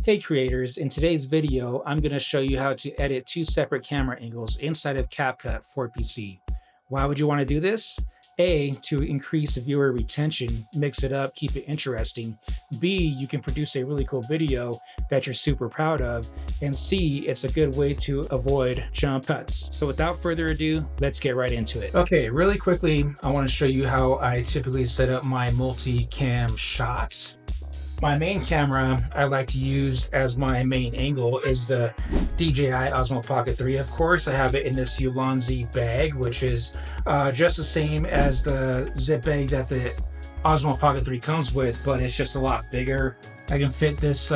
Hey creators, in today's video, I'm going to show you how to edit two separate camera angles inside of Capcut for PC. Why would you want to do this? A, to increase viewer retention, mix it up, keep it interesting. B, you can produce a really cool video that you're super proud of. And C, it's a good way to avoid jump cuts. So without further ado, let's get right into it. Okay, really quickly, I want to show you how I typically set up my multicam shots. My main camera I like to use as my main angle is the DJI Osmo Pocket 3. Of course, I have it in this Ulanzi bag, which is just the same as the zip bag that the Osmo Pocket 3 comes with, but it's just a lot bigger. I can fit this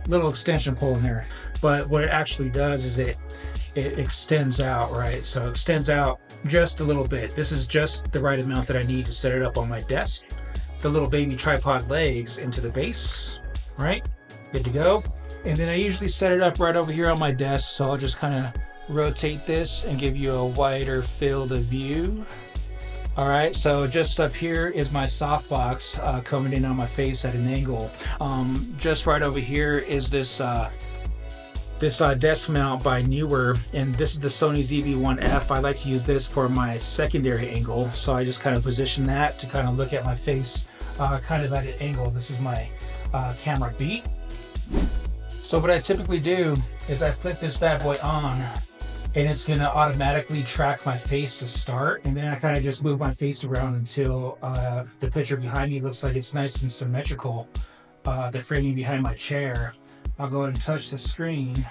little extension pole in there. But what it actually does is it extends out, right? So it extends out just a little bit. This is just the right amount that I need to set it up on my desk. The little baby tripod legs into the base, right? Good to go. And then I usually set it up right over here on my desk, so I'll just kind of rotate this and give you a wider field of view. All right, so just up here is my softbox coming in on my face at an angle. Just right over here is this desk mount by Newer, and this is the Sony ZV-1F. I like to use this for my secondary angle, so I just kind of position that to kind of look at my face kind of at an angle. This is my camera B. So what I typically do is I flip this bad boy on, and it's going to automatically track my face to start, and then I kind of just move my face around until the picture behind me looks like it's nice and symmetrical. The framing behind my chair. I'll go ahead and touch the screen,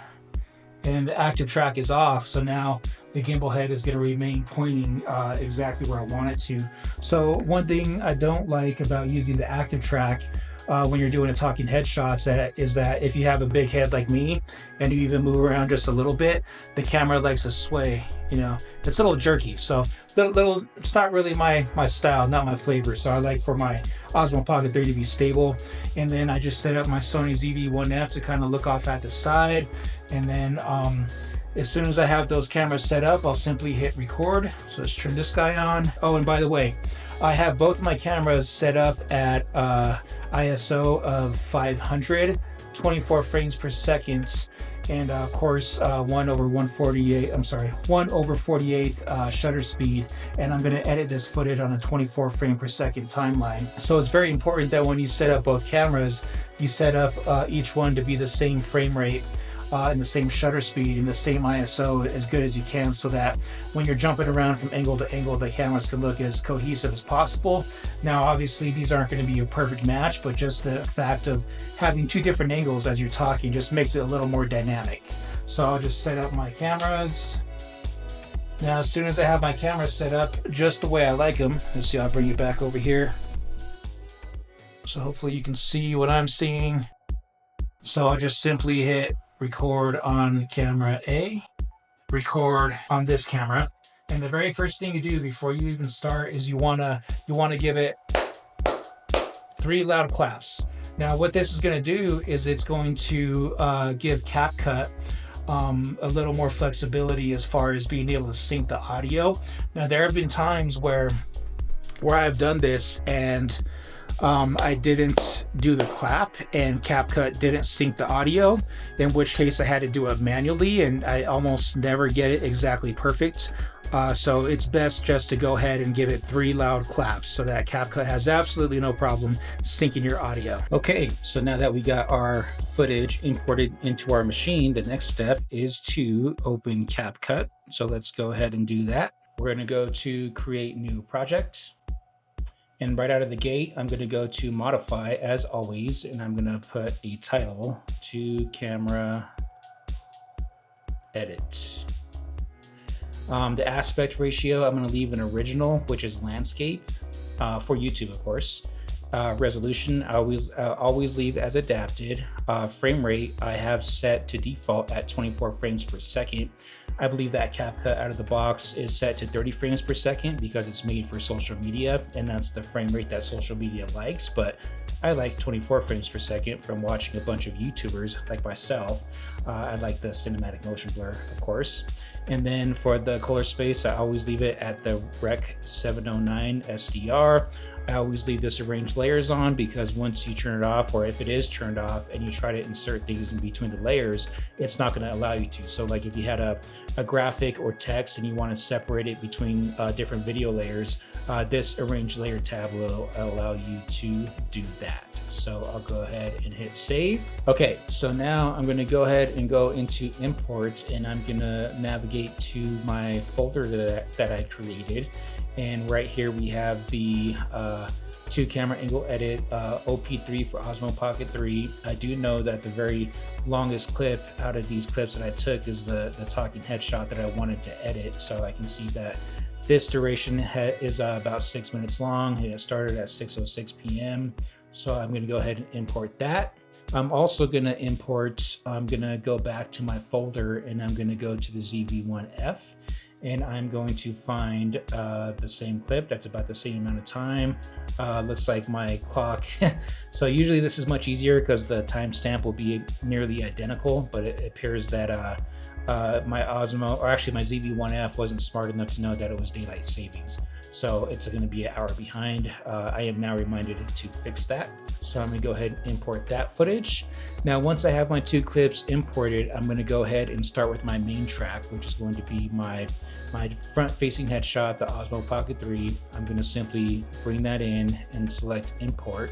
and the active track is off. So now the gimbal head is going to remain pointing exactly where I want it to. So one thing I don't like about using the active track when you're doing a talking head shots is that if you have a big head like me and you even move around just a little bit, the camera likes to sway, you know, it's a little jerky. So it's not really my style, not my flavor. So I like for my Osmo Pocket 3 to be stable. And then I just set up my Sony ZV-1F to kind of look off at the side. And then as soon as I have those cameras set up, I'll simply hit record. So let's turn this guy on. Oh, and by the way, I have both of my cameras set up at ISO of 500, 24 frames per second, and of course 1/48 shutter speed. And I'm going to edit this footage on a 24 frame per second timeline. So it's very important that when you set up both cameras, you set up each one to be the same frame rate and the same shutter speed and the same ISO as good as you can, so that when you're jumping around from angle to angle, the cameras can look as cohesive as possible. Now, obviously, these aren't going to be a perfect match, but just the fact of having two different angles as you're talking just makes it a little more dynamic. So I'll just set up my cameras. Now, as soon as I have my cameras set up just the way I like them, let's see, I'll bring it back over here. So hopefully you can see what I'm seeing. So I'll just simply hit record on camera A, record on this camera, and the very first thing you do before you even start is you wanna give it 3 loud claps. Now, what this is going to do is it's going to give Capcut a little more flexibility as far as being able to sync the audio. Now, there have been times where I've done this and I didn't do the clap and Capcut didn't sync the audio, in which case I had to do it manually, and I almost never get it exactly perfect. So it's best just to go ahead and give it 3 loud claps so that Capcut has absolutely no problem syncing your audio. Okay, so now that we got our footage imported into our machine, the next step is to open Capcut. So let's go ahead and do that. We're going to go to create new project. And right out of the gate, I'm going to go to modify as always, and I'm going to put a title to camera edit. The aspect ratio, I'm going to leave an original, which is landscape for YouTube, of course. Resolution, I always leave as adapted. Frame rate, I have set to default at 24 frames per second. I believe that Capcut out of the box is set to 30 frames per second because it's made for social media, and that's the frame rate that social media likes. But I like 24 frames per second from watching a bunch of YouTubers like myself. I like the cinematic motion blur, of course. And then for the color space, I always leave it at the Rec 709 SDR. I always leave this arrange layers on because once you turn it off, or if it is turned off and you try to insert things in between the layers, it's not going to allow you to. So like if you had a graphic or text and you want to separate it between different video layers, this arrange layer tab will allow you to do that. So I'll go ahead and hit save. Okay, so now I'm going to go ahead and go into import, and I'm going to navigate to my folder that I created. And right here we have the 2 camera angle edit OP3 for Osmo Pocket 3. I do know that the very longest clip out of these clips that I took is the talking headshot that I wanted to edit. So I can see that this duration is about 6 minutes long, and it started at 6:06 p.m. So I'm going to go ahead and import that. I'm also going to import, I'm going to go back to my folder, and I'm going to go to the ZV-1F, and I'm going to find the same clip that's about the same amount of time. Looks like my clock. So usually this is much easier because the timestamp will be nearly identical, but it appears that my Osmo, or actually my ZV-1F, wasn't smart enough to know that it was daylight savings. So it's going to be an hour behind. I am now reminded to fix that. So I'm going to go ahead and import that footage. Now, once I have my 2 clips imported, I'm going to go ahead and start with my main track, which is going to be my front-facing headshot, the Osmo Pocket 3. I'm going to simply bring that in and select import.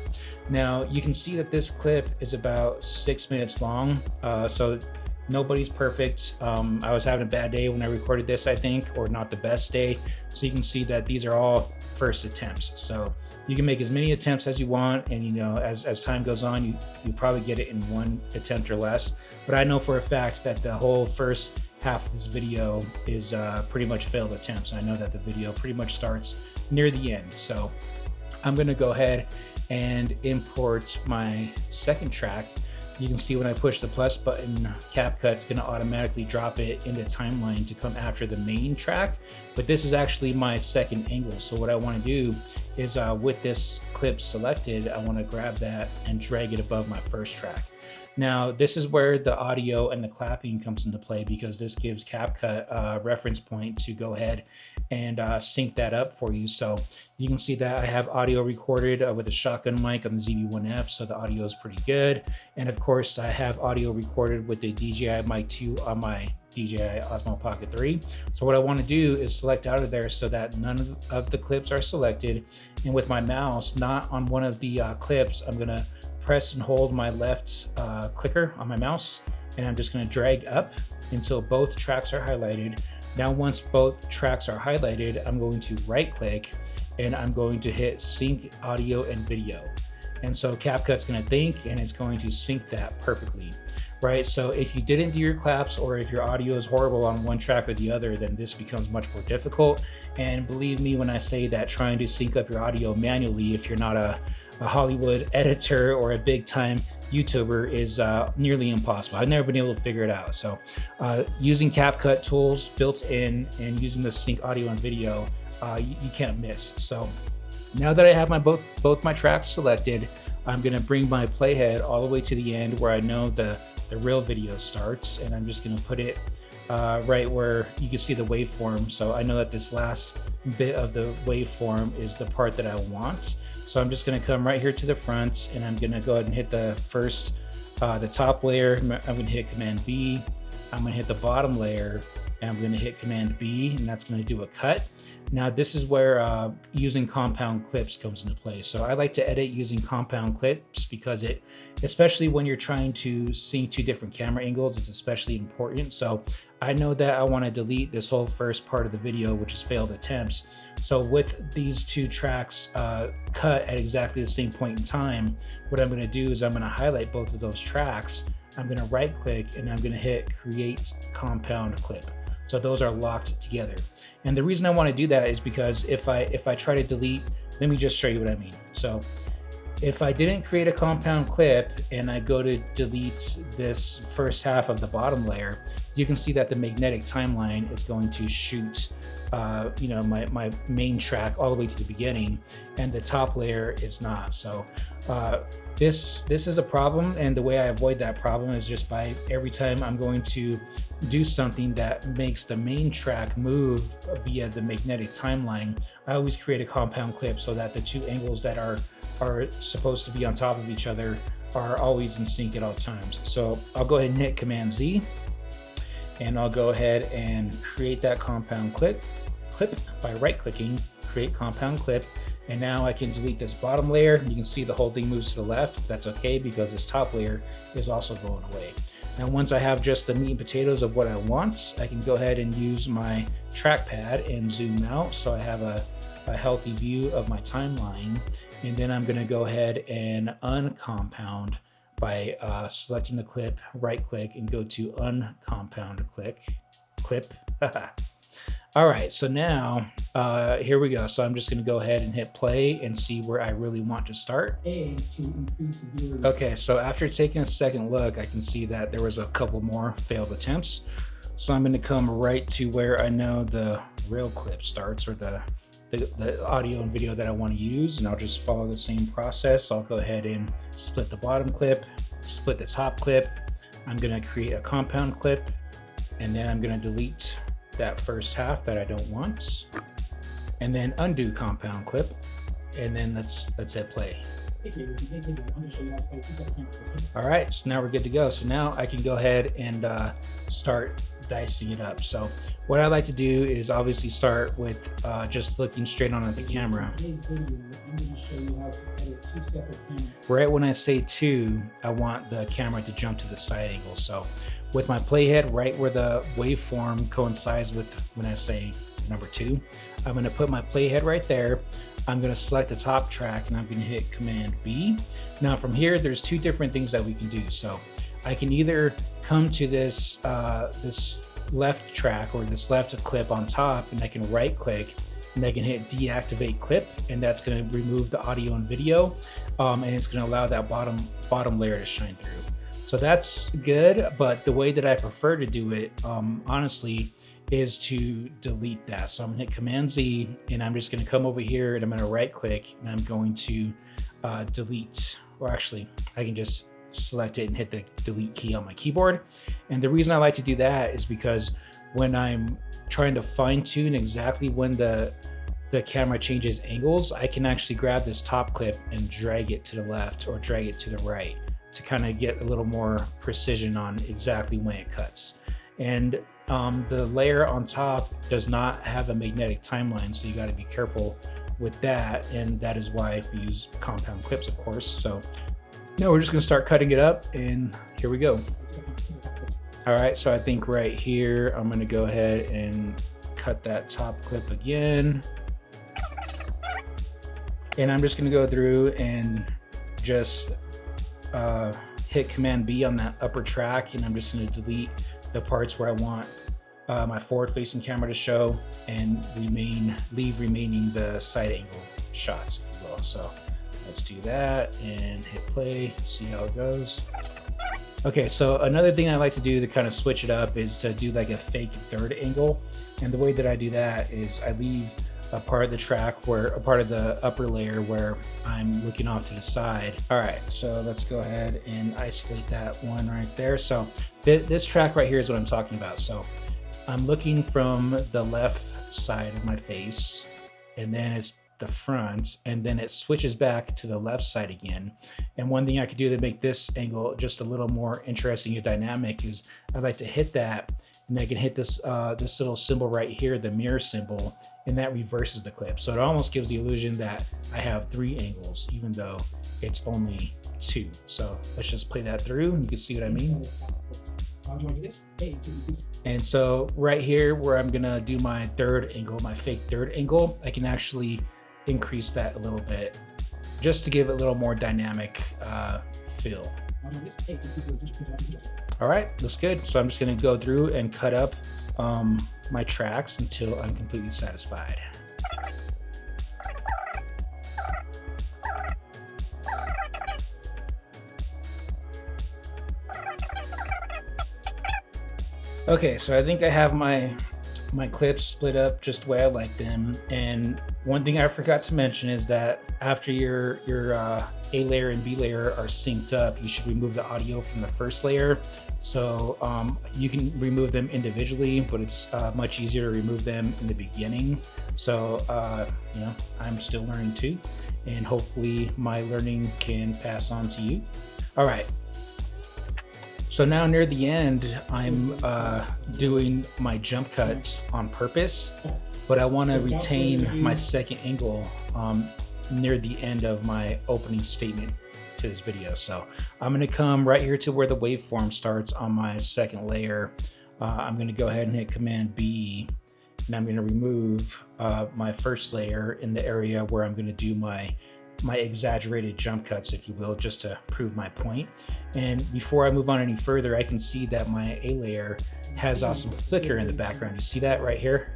Now, you can see that this clip is about 6 minutes long. So nobody's perfect. I was having a bad day when I recorded this, I think, or not the best day. So you can see that these are all first attempts. So you can make as many attempts as you want, and you know, as time goes on, you probably get it in 1 attempt or less. But I know for a fact that the whole first half of this video is pretty much failed attempts. I know that the video pretty much starts near the end. So I'm gonna go ahead and import my second track. You can see when I push the plus button, Capcut's going to automatically drop it into timeline to come after the main track. But this is actually my second angle. So what I want to do is with this clip selected, I want to grab that and drag it above my first track. Now, this is where the audio and the clapping comes into play, because this gives Capcut a reference point to go ahead and sync that up for you. So you can see that I have audio recorded with a shotgun mic on the ZV-1F, so the audio is pretty good. And of course, I have audio recorded with the DJI Mic 2 on my DJI Osmo Pocket 3. So what I want to do is select out of there so that none of the clips are selected. And with my mouse, not on one of the clips, I'm going to press and hold my left clicker on my mouse, and I'm just going to drag up until both tracks are highlighted. Now, once both tracks are highlighted, I'm going to right click and I'm going to hit sync audio and video. And so Capcut's going to think, and it's going to sync that perfectly, right? So if you didn't do your claps, or if your audio is horrible on one track or the other, then this becomes much more difficult. And believe me when I say that trying to sync up your audio manually, if you're not a Hollywood editor or a big time YouTuber, is nearly impossible. I've never been able to figure it out. So using Capcut tools built in and using the sync audio and video, you can't miss. So now that I have both my tracks selected, I'm going to bring my playhead all the way to the end where I know the real video starts, and I'm just going to put it right where you can see the waveform. So I know that this last bit of the waveform is the part that I want. So I'm just going to come right here to the front, and I'm going to go ahead and hit the first, the top layer. I'm going to hit Command B. I'm going to hit the bottom layer, and I'm going to hit Command B, and that's going to do a cut. Now this is where using compound clips comes into play. So I like to edit using compound clips because it, especially when you're trying to sync 2 different camera angles, it's especially important. So I know that I want to delete this whole first part of the video, which is failed attempts. So with these 2 tracks cut at exactly the same point in time, what I'm going to do is I'm going to highlight both of those tracks. I'm going to right click and I'm going to hit create compound clip. So those are locked together. And the reason I want to do that is because if I try to delete, let me just show you what I mean. So if I didn't create a compound clip and I go to delete this first half of the bottom layer, you can see that the magnetic timeline is going to shoot you know, my main track all the way to the beginning, and the top layer is not. So This is a problem, and the way I avoid that problem is just by every time I'm going to do something that makes the main track move via the magnetic timeline, I always create a compound clip so that the two angles that are supposed to be on top of each other are always in sync at all times. So I'll go ahead and hit Command Z, and I'll go ahead and create that compound clip by right clicking, create compound clip. And now I can delete this bottom layer. You can see the whole thing moves to the left. That's okay because this top layer is also going away. Now, once I have just the meat and potatoes of what I want, I can go ahead and use my trackpad and zoom out so I have a healthy view of my timeline. And then I'm gonna go ahead and uncompound by selecting the clip, right click, and go to uncompound clip. All right, so now here we go. So I'm just gonna go ahead and hit play and see where I really want to start. Okay, so after taking a second look, I can see that there was a couple more failed attempts. So I'm gonna come right to where I know the real clip starts, or the audio and video that I want to use, and I'll just follow the same process. I'll go ahead and split the bottom clip, split the top clip. I'm gonna create a compound clip, and then I'm gonna delete that first half that I don't want, and then undo compound clip, and then let's hit play. All right, so now we're good to go. So now I can go ahead and start dicing it up. So what I like to do is obviously start with just looking straight on at the camera. Right when I say 2, I want the camera to jump to the side angle. So with my playhead right where the waveform coincides with when I say number 2, I'm going to put my playhead right there. I'm going to select the top track, and I'm going to hit Command B. Now from here, there's 2 different things that we can do. So I can either come to this this left track or this left clip on top, and I can right click and I can hit deactivate clip, and that's going to remove the audio and video, and it's going to allow that bottom layer to shine through. So that's good, but the way that I prefer to do it, honestly, is to delete that. So I'm gonna hit Command Z, and I'm just gonna come over here and I'm gonna right click, and I'm going to delete, or actually I can just select it and hit the delete key on my keyboard. And the reason I like to do that is because when I'm trying to fine tune exactly when the camera changes angles, I can actually grab this top clip and drag it to the left or drag it to the right to kind of get a little more precision on exactly when it cuts. And the layer on top does not have a magnetic timeline, so you got to be careful with that, and that is why we use compound clips, of course. So now we're just going to start cutting it up, and here we go. All right, so I think right here I'm going to go ahead and cut that top clip again, and I'm just going to go through and just hit Command B on that upper track, and I'm just going to delete the parts where I want my forward-facing camera to show, and leave remaining the side angle shots, if you will. So let's do that and hit play, see how it goes. Okay, so another thing I like to do to kind of switch it up is to do like a fake third angle, and the way that I do that is I leave a part of the track where a part of the upper layer where I'm looking off to the side. All right, so let's go ahead and isolate that one right there. So this track right here is what I'm talking about. So I'm looking from the left side of my face, and then it's the front, and then it switches back to the left side again. And one thing I could do to make this angle just a little more interesting and dynamic is I like to hit that, and I can hit this this little symbol right here, the mirror symbol, and that reverses the clip. So it almost gives the illusion that I have 3 angles, even though it's only 2. So let's just play that through, and you can see what I mean. And so right here where I'm gonna do my third angle, my fake third angle, I can actually increase that a little bit just to give it a little more dynamic feel. All right, looks good. So I'm just gonna go through and cut up my tracks until I'm completely satisfied. Okay, so I think I have my clips split up just the way I like them. And one thing I forgot to mention is that after your A layer and B layer are synced up, you should remove the audio from the first layer. So you can remove them individually, but it's much easier to remove them in the beginning. So you know, I'm still learning too, and hopefully my learning can pass on to you. All right. So now near the end, I'm doing my jump cuts on purpose, but I want to retain my second angle near the end of my opening statement to this video. So I'm going to come right here to where the waveform starts on my second layer. I'm going to go ahead and hit Command B, and I'm going to remove my first layer in the area where I'm going to do my exaggerated jump cuts, if you will, just to prove my point. And before I move on any further, I can see that my A layer has some flicker in the background. You see that right here?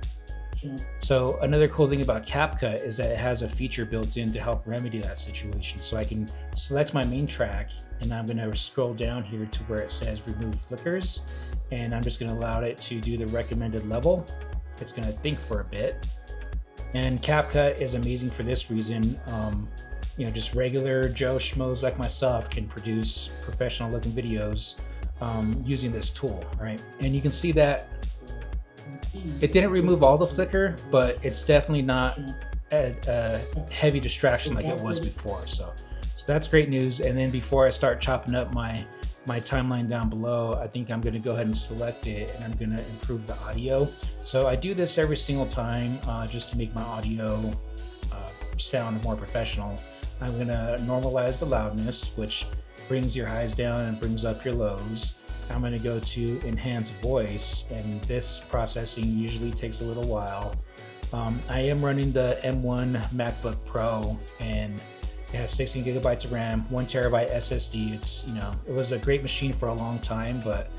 So another cool thing about Capcut is that it has a feature built in to help remedy that situation. So I can select my main track, and I'm going to scroll down here to where it says remove flickers, and I'm just going to allow it to do the recommended level. It's going to think for a bit. And Capcut is amazing for this reason. You know, just regular Joe Schmoes like myself can produce professional looking videos using this tool, right? And you can see that it didn't remove all the flicker, but it's definitely not a heavy distraction like it was before. So that's great news. And then before I start chopping up my timeline down below, I think I'm going to go ahead and select it, and I'm going to improve the audio. So I do this every single time just to make my audio sound more professional. I'm going to normalize the loudness, which brings your highs down and brings up your lows. I'm going to go to enhance voice, and this processing usually takes a little while. I am running the M1 MacBook Pro, and it has 16 gigabytes of RAM, 1 terabyte SSD. It's, you know, it was a great machine for a long time, but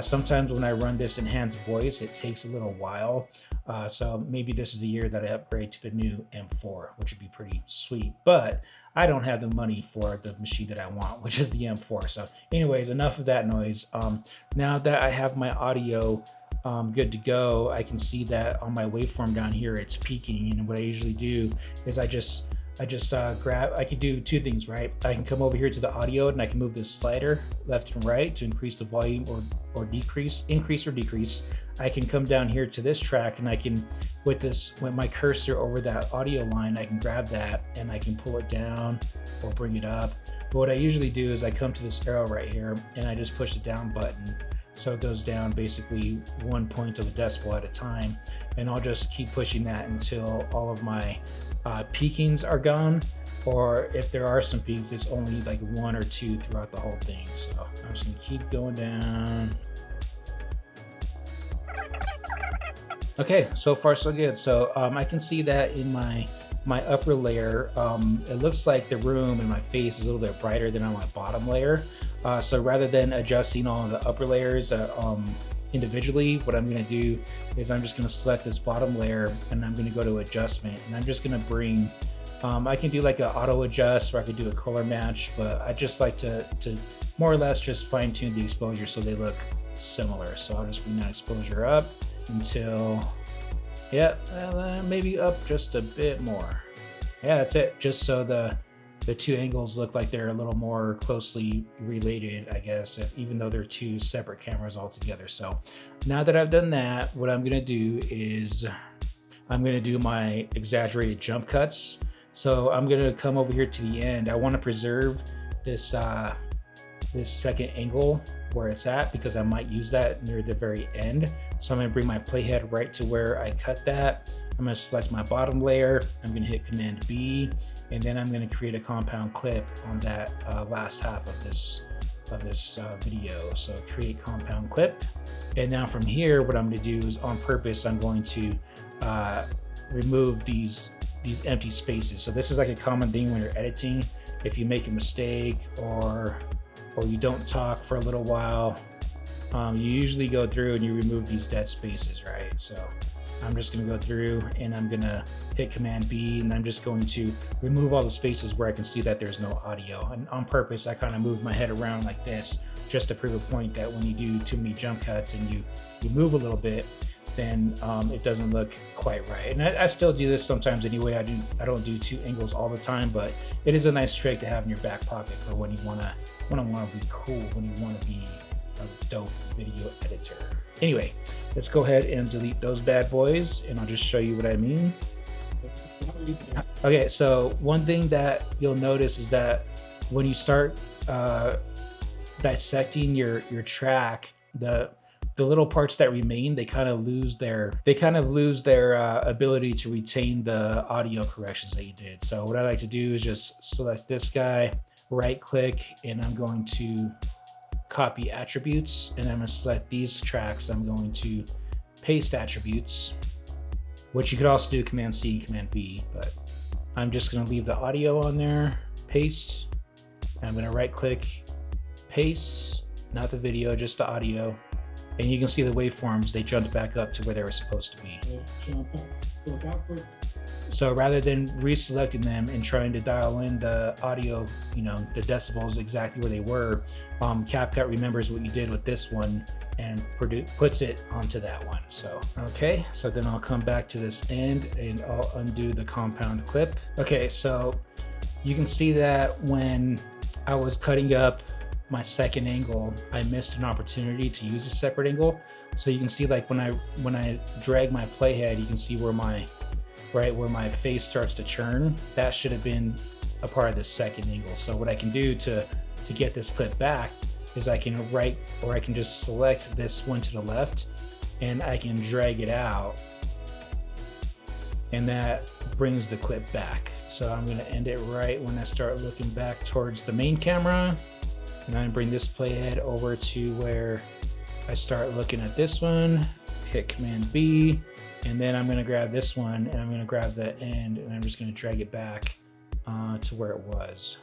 sometimes when I run this enhanced voice, it takes a little while. So maybe this is the year that I upgrade to the new M4, which would be pretty sweet. But I don't have the money for the machine that I want, which is the M4. So anyways, enough of that noise. Now that I have my audio good to go, I can see that on my waveform down here, it's peaking. And what I usually do is I just I could do two things, right? I can come over here to the audio, and I can move this slider left and right to increase the volume or increase or decrease. I can come down here to this track, and I can, with my cursor over that audio line, I can grab that and I can pull it down or bring it up. But what I usually do is I come to this arrow right here, and I just push the down button. So it goes down basically 1 point of a decibel at a time. And I'll just keep pushing that until all of my peakings are gone, or if there are some peaks, it's only like 1 or 2 throughout the whole thing. So I'm just gonna keep going down. Okay, so far so good. So I can see that in my upper layer, it looks like the room in my face is a little bit brighter than on my bottom layer. So rather than adjusting all of the upper layers individually, what I'm going to do is I'm just going to select this bottom layer, and I'm going to go to adjustment, and I'm just going to bring, I can do like an auto adjust, or I could do a color match, but I just like to more or less just fine tune the exposure so they look similar. So I'll just bring that exposure up until, yeah, maybe up just a bit more. Yeah, that's it. Just so the two angles look like they're a little more closely related, I guess, even though they're two separate cameras altogether. So now that I've done that, what I'm going to do is I'm going to do my exaggerated jump cuts. So I'm going to come over here to the end. I want to preserve this this second angle where it's at, because I might use that near the very end. So I'm going to bring my playhead right to where I cut that. I'm going to select my bottom layer. I'm going to hit Command B, and then I'm going to create a compound clip on that last half of this video. So create compound clip. And now from here, what I'm going to do is, on purpose, I'm going to remove these empty spaces. So this is like a common thing when you're editing. If you make a mistake or you don't talk for a little while, you usually go through and you remove these dead spaces, right? So I'm just going to go through and I'm going to hit Command B, and I'm just going to remove all the spaces where I can see that there's no audio. And on purpose, I kind of move my head around like this just to prove a point that when you do too many jump cuts and you move a little bit, then it doesn't look quite right. And I still do this sometimes anyway. I don't do 2 angles all the time, but it is a nice trick to have in your back pocket for when you wanna be cool, when you wanna be a dope video editor. Anyway, let's go ahead and delete those bad boys, and I'll just show you what I mean. Okay, so one thing that you'll notice is that when you start dissecting your track, the little parts that remain, they kind of lose their ability to retain the audio corrections that you did. So what I like to do is just select this guy, right click, and I'm going to copy attributes, and I'm going to select these tracks. I'm going to paste attributes, which you could also do Command C, Command V, but I'm just going to leave the audio on there, paste, and I'm going to right click, paste, not the video, just the audio, and you can see the waveforms, they jumped back up to where they were supposed to be. So rather than reselecting them and trying to dial in the audio, you know, the decibels exactly where they were, Capcut remembers what you did with this one and puts it onto that one. So, okay, so then I'll come back to this end and I'll undo the compound clip. Okay, so you can see that when I was cutting up my second angle, I missed an opportunity to use a separate angle. So you can see, like, when I drag my playhead, you can see where my face starts to churn. That should have been a part of the second angle. So what I can do to get this clip back is I can just select this one to the left and I can drag it out, and that brings the clip back. So I'm going to end it right when I start looking back towards the main camera, and I bring this playhead over to where I start looking at this one, hit Command B, and then I'm going to grab this one and I'm going to grab the end, and I'm just going to drag it back to where it was.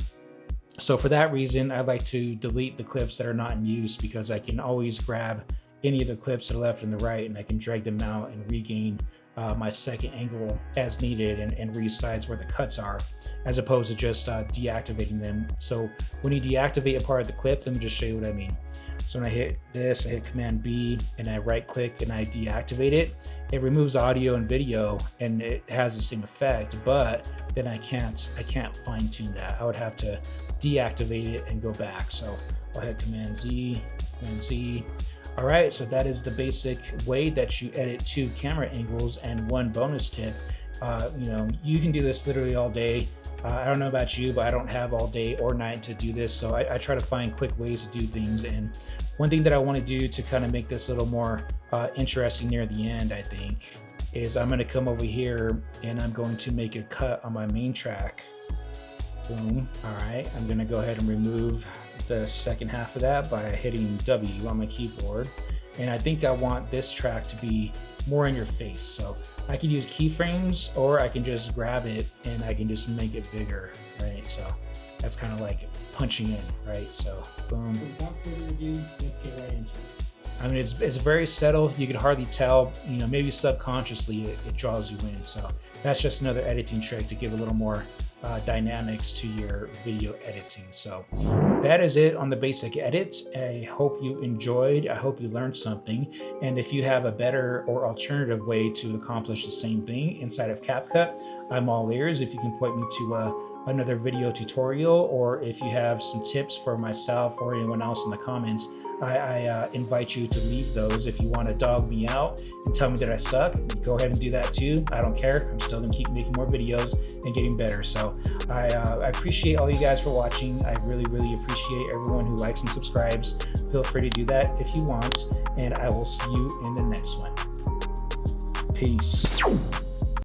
So for that reason, I like to delete the clips that are not in use, because I can always grab any of the clips to the left and the right, and I can drag them out and regain my second angle as needed and resize where the cuts are, as opposed to just deactivating them. So when you deactivate a part of the clip, let me just show you what I mean. So when I hit this, I hit Command B and I right click and I deactivate it. It removes audio and video and it has the same effect, but then I can't fine tune that. I would have to deactivate it and go back. So I'll hit Command Z, Command Z. All right, so that is the basic way that you edit 2 camera angles. And one bonus tip, you know, you can do this literally all day. I don't know about you, but I don't have all day or night to do this. So I try to find quick ways to do things. And one thing that I want to do to kind of make this a little more interesting near the end, I think, is I'm going to come over here and I'm going to make a cut on my main track. Boom. All right, I'm going to go ahead and remove the second half of that by hitting W on my keyboard. And I think I want this track to be more in your face. So I can use keyframes, or I can just grab it and I can just make it bigger, right? So that's kind of like punching in, right? So boom. Without further ado, let's get right into it. I mean, it's very subtle. You can hardly tell, you know, maybe subconsciously it draws you in. So that's just another editing trick to give a little more dynamics to your video editing. So that is it on the basic edit. I hope you enjoyed. I hope you learned something. And if you have a better or alternative way to accomplish the same thing inside of Capcut, I'm all ears. If you can point me to another video tutorial, or if you have some tips for myself or anyone else in the comments, I invite you to leave those. If you want to dog me out and tell me that I suck, go ahead and do that too. I don't care. I'm still gonna keep making more videos and getting better. So I appreciate all you guys for watching. I really, really appreciate everyone who likes and subscribes. Feel free to do that if you want, and I will see you in the next one. Peace.